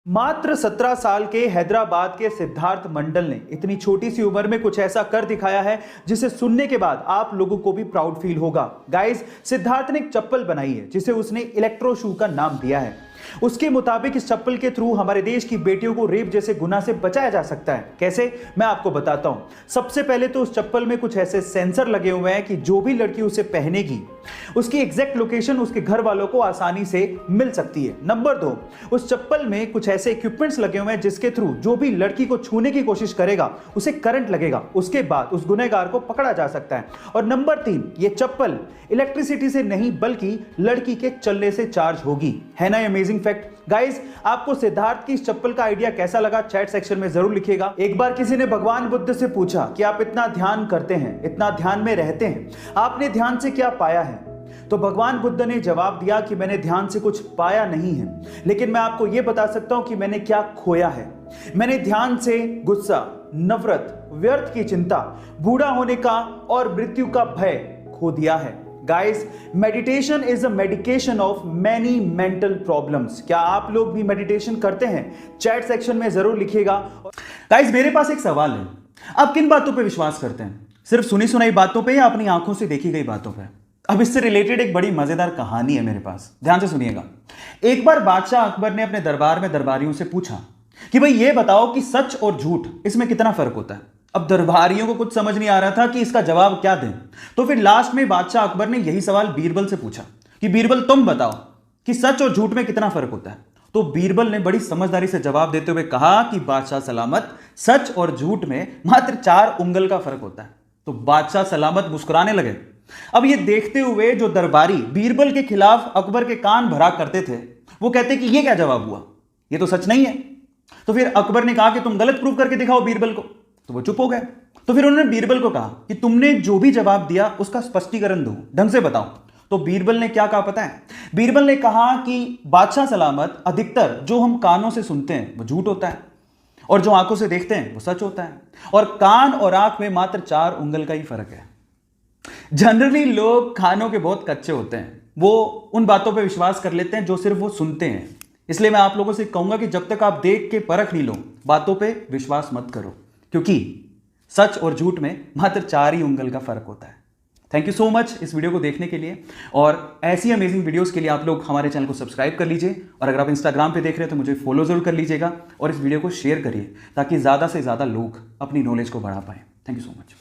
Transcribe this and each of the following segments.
मात्र 17 साल के हैदराबाद के सिद्धार्थ मंडल ने इतनी छोटी सी उम्र में कुछ ऐसा कर दिखाया है जिसे सुनने के बाद आप लोगों को भी प्राउड फील होगा। गाइस, सिद्धार्थ ने एक चप्पल बनाई है जिसे उसने इलेक्ट्रो शू का नाम दिया है। उसके मुताबिक इस चप्पल के थ्रू हमारे देश की बेटियों को रेप जैसे गुनाह से बचाया जा सकता है। कैसे, मैं आपको बताता हूं। सबसे पहले तो उस चप्पल में कुछ ऐसे सेंसर लगे हुए हैं कि जो भी लड़की उसे पहनेगी उसकी एग्जैक्ट लोकेशन उसके घर वालों को आसानी से मिल सकती है। नंबर 2, उस चप्पल में कुछ ऐसे इक्विपमेंट्स लगे हुए हैं जिसके थ्रू जो भी लड़की को छूने की कोशिश करेगा उसे करंट लगेगा, उसके बाद उस गुनहगार को पकड़ा जा सकता है। और नंबर 3, ये चप्पल इलेक्ट्रिसिटी से नहीं बल्कि लड़की के चलने से चार्ज होगी। है ना अमेजिंग फैक्ट। गाइस, आपको सिद्धार्थ की इस चप्पल का आइडिया कैसा लगा चैट सेक्शन में जरूर लिखिएगा। एक बार किसी ने भगवान बुद्ध से पूछा कि आप इतना ध्यान करते हैं, इतना ध्यान में रहते हैं, आपने ध्यान से क्या पाया है? तो भगवान बुद्ध ने जवाब दिया कि मैंने ध्यान से कुछ पाया नहीं है, लेकिन मैं आपको यह बता सकता हूं कि मैंने क्या खोया है। मैंने ध्यान से गुस्सा, नफरत, व्यर्थ की चिंता, बूढ़ा होने का और मृत्यु का भय खो दिया है। Guys, meditation is a medication of many mental problems. क्या आप लोग भी मेडिटेशन करते हैं? चैट सेक्शन में जरूर लिखिएगा। गाइस, मेरे पास एक सवाल है, आप किन बातों पे विश्वास करते हैं? सिर्फ सुनी सुनाई बातों पे या अपनी आंखों से देखी गई बातों पे? अब इससे रिलेटेड एक बड़ी मजेदार कहानी है मेरे पास, ध्यान से सुनिएगा। एक बार बादशाह अकबर ने अपने दरबार में दरबारियों से पूछा कि भाई ये बताओ कि सच और झूठ इसमें कितना फर्क होता है। अब दरबारियों को कुछ समझ नहीं आ रहा था कि इसका जवाब क्या दें, तो फिर लास्ट में बादशाह अकबर ने यही सवाल बीरबल से पूछा कि बीरबल तुम बताओ कि सच और झूठ में कितना फर्क होता है। तो बीरबल ने बड़ी समझदारी से जवाब देते हुए कहा कि बादशाह सलामत, सच और झूठ में मात्र 4 उंगल का फर्क होता है। तो बादशाह सलामत मुस्कुराने लगे। अब ये देखते हुए जो दरबारी बीरबल के खिलाफ अकबर के कान भरा करते थे वो कहते कि ये क्या जवाब हुआ, ये तो सच नहीं है। तो फिर अकबर ने कहा कि तुम गलत प्रूव करके दिखाओ बीरबल को। तो वो चुप हो गए। तो फिर उन्होंने बीरबल को कहा कि तुमने जो भी जवाब दिया उसका स्पष्टीकरण दो, ढंग से बताओ। तो बीरबल ने क्या कहा पता है? बीरबल ने कहा कि बादशाह सलामत, अधिकतर जो हम कानों से सुनते हैं वो झूठ होता है और जो आंखों से देखते हैं वो सच होता है, और कान और आंख में मात्र 4 उंगल का ही फर्क है। जनरली लोग कानों के बहुत कच्चे होते हैं, वो उन बातों पे विश्वास कर लेते हैं जो सिर्फ वो सुनते हैं। इसलिए मैं आप लोगों से कहूंगा कि जब तक आप देख के परख नहीं लो, बातों पे विश्वास मत करो, क्योंकि सच और झूठ में मात्र 4 ही उंगल का फर्क होता है। थैंक यू सो मच इस वीडियो को देखने के लिए, और ऐसी अमेजिंग वीडियोस के लिए आप लोग हमारे चैनल को सब्सक्राइब कर लीजिए, और अगर आप इंस्टाग्राम पे देख रहे हैं तो मुझे फॉलो जरूर कर लीजिएगा, और इस वीडियो को शेयर करिए ताकि ज़्यादा से ज़्यादा लोग अपनी नॉलेज को बढ़ा पाएं। Thank you so much.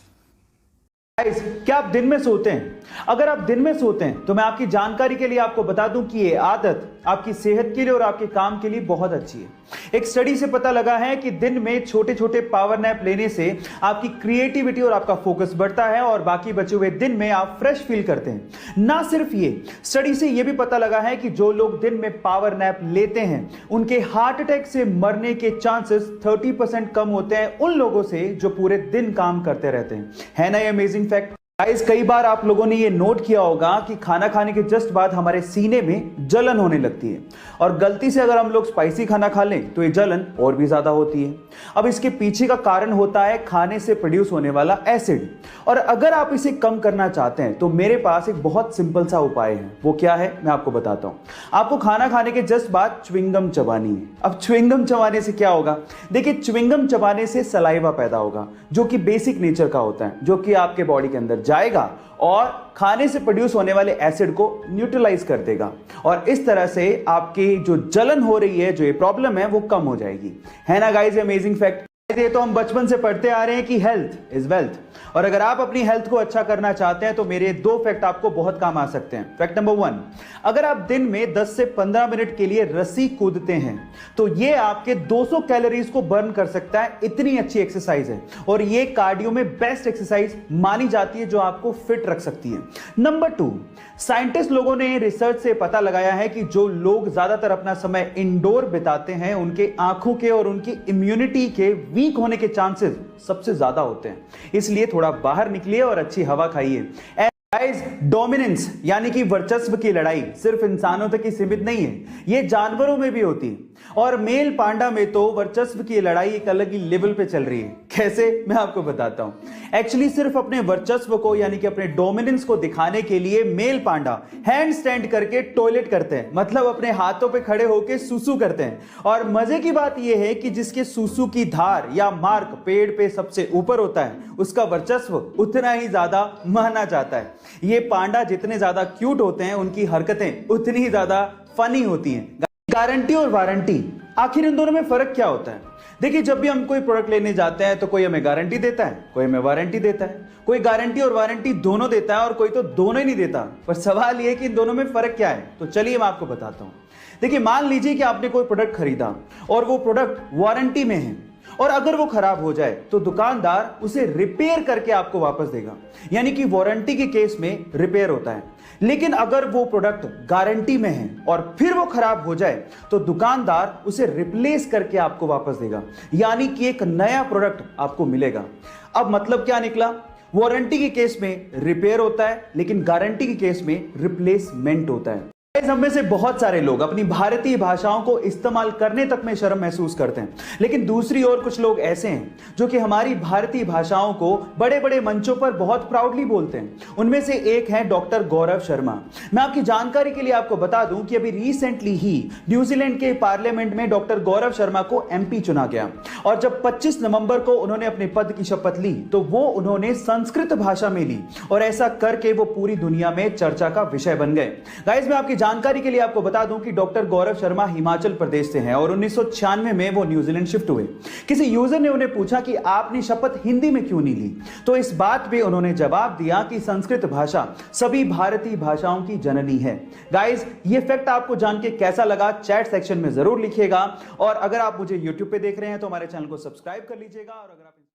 क्या आप दिन में सोते हैं? अगर आप दिन में सोते हैं तो मैं आपकी जानकारी के लिए आपको बता दूं कि ये आदत आपकी सेहत के लिए और आपके काम के लिए बहुत अच्छी है। एक स्टडी से पता लगा है कि दिन में छोटे छोटे पावर नैप लेने से आपकी क्रिएटिविटी और आपका फोकस बढ़ता है और बाकी बचे हुए दिन में आप फ्रेश फील करते हैं। ना सिर्फ ये, स्टडी से यह भी पता लगा है कि जो लोग दिन में पावर नैप लेते हैं उनके हार्ट अटैक से मरने के चांसेस 30% कम होते हैं उन लोगों से जो पूरे दिन काम करते रहते हैं। है ना ये अमेजिंग फैक्ट। गाइस, कई बार आप लोगों ने ये नोट किया होगा कि खाना खाने के जस्ट बाद हमारे सीने में जलन होने लगती है, और गलती से अगर हम लोग स्पाइसी खाना खा लें तो ये जलन और भी ज्यादा होती है। अब इसके पीछे का कारण होता है खाने से प्रोड्यूस होने वाला एसिड, और अगर आप इसे कम करना चाहते हैं तो मेरे पास एक बहुत सिंपल सा उपाय है। वो क्या है मैं आपको बताता हूं। आपको खाना खाने के जस्ट बाद च्युइंगम चबानी है। अब च्युइंगम चबाने से क्या होगा? देखिए, च्युइंगम चबाने से सलाइवा पैदा होगा जो कि बेसिक नेचर का होता है, जो कि आपके बॉडी के अंदर जाएगा और खाने से प्रोड्यूस होने वाले एसिड को न्यूट्रलाइज कर देगा, और इस तरह से आपकी जो जलन हो रही है, जो ये प्रॉब्लम है, वो कम हो जाएगी। है ना गाइस अमेजिंग फैक्ट। ये तो हम बचपन से पढ़ते आ रहे हैं कि हेल्थ इज वेल्थ, और अगर आप अपनी हेल्थ को अच्छा करना चाहते हैं तो मेरे 2 फैक्ट आपको बहुत काम आ सकते हैं। फैक्ट नंबर 1, अगर आप दिन में 10 से 15 मिनट के लिए रस्सी कूदते हैं तो ये आपके 200 कैलोरीज को बर्न कर सकता है। इतनी अच्छी एक्सरसाइज है, और ये कार्डियो में बेस्ट एक्सरसाइज मानी जाती है जो आपको फिट रख सकती है। नंबर 2, साइंटिस्ट लोगों ने रिसर्च से पता लगाया है कि जो लोग ज्यादातर अपना समय इंडोर बिताते हैं उनके आंखों के और उनकी इम्यूनिटी के वीक होने के चांसेस सबसे ज्यादा होते हैं। इसलिए थोड़ा बाहर निकलिए और अच्छी हवा खाइए। गाइस, डोमिनेंस यानी कि वर्चस्व की लड़ाई सिर्फ इंसानों तक ही सीमित नहीं है, ये जानवरों में भी होती है। और मेल पांडा में तो वर्चस्व की लड़ाई एक अलग ही लेवल पे चल रही है। कैसे, मैं आपको बताता हूं। एक्चुअली सिर्फ अपने वर्चस्व को यानी कि अपने डोमिनेंस को दिखाने के लिए मेल पांडा हैंड स्टैंड करके टॉयलेट करते हैं, मतलब अपने हाथों पे खड़े होकर सुसु करते हैं। और मजे की बात यह है कि जिसके सुसु की धार या मार्क पेड़ पे सबसे ऊपर होता है, उसका वर्चस्व उतना ही ज्यादा माना जाता है। ये पांडा जितने ज्यादा क्यूट होते हैं, उनकी हरकतें उतनी ही ज्यादा फनी होती हैं। गारंटी और वारंटी, आखिर इन दोनों में फर्क क्या होता है? देखिए, जब भी हम कोई प्रोडक्ट लेने जाते हैं तो कोई हमें गारंटी देता है, कोई हमें वारंटी देता है। कोई गारंटी और वारंटी दोनों देता है और कोई तो दोनों ही नहीं देता। पर सवाल यह है कि इन दोनों में फर्क क्या है? तो चलिए मैं आपको बताता हूं। देखिए, मान लीजिए कि आपने कोई प्रोडक्ट खरीदा और वो प्रोडक्ट वारंटी में है, और अगर वो खराब हो जाए तो दुकानदार उसे रिपेयर करके आपको वापस देगा, यानी कि वारंटी के केस में रिपेयर होता है। लेकिन अगर वो प्रोडक्ट गारंटी में है और फिर वो खराब हो जाए तो दुकानदार उसे रिप्लेस करके आपको वापस देगा, यानी कि एक नया प्रोडक्ट आपको मिलेगा। अब मतलब क्या निकला? वारंटी के केस में रिपेयर होता है, लेकिन गारंटी के केस में रिप्लेसमेंट होता है। हम में से बहुत सारे लोग अपनी भारतीय भाषाओं को इस्तेमाल करने तक में शर्म महसूस करते हैं, लेकिन दूसरी ओर कुछ लोग ऐसे हैं जो कि हमारी भारतीय भाषाओं को बड़े बड़े मंचों पर बहुत प्राउडली बोलते हैं। उनमें से एक है डॉक्टर गौरव शर्मा। मैं आपकी जानकारी के लिए आपको बता दूं कि अभी रिसेंटली ही न्यूजीलैंड के पार्लियामेंट में डॉक्टर गौरव शर्मा को एमपी चुना गया, और जब 25 नवंबर को उन्होंने अपने पद की शपथ ली तो वो उन्होंने संस्कृत भाषा में ली, और ऐसा करके वो पूरी दुनिया में चर्चा का विषय बन गए। गाइस, मैं आपकी जानकारी के लिए आपको बता दूं कि डॉक्टर गौरव शर्मा हिमाचल प्रदेश से हैं और 1996 में वो न्यूजीलैंड शिफ्ट हुए। किसी यूजर ने उन्हें पूछा कि आपने शपथ हिंदी में क्यों नहीं ली, तो इस बात पे उन्होंने जवाब दिया कि संस्कृत भाषा सभी भारतीय भाषाओं की जननी है। गाइस, ये फैक्ट आपको जान के कैसा लगा चैट सेक्शन में जरूर लिखिएगा, और अगर आप मुझे यूट्यूब पे देख रहे हैं तो हमारे चैनल को सब्सक्राइब कर लीजिएगा। और अगर आप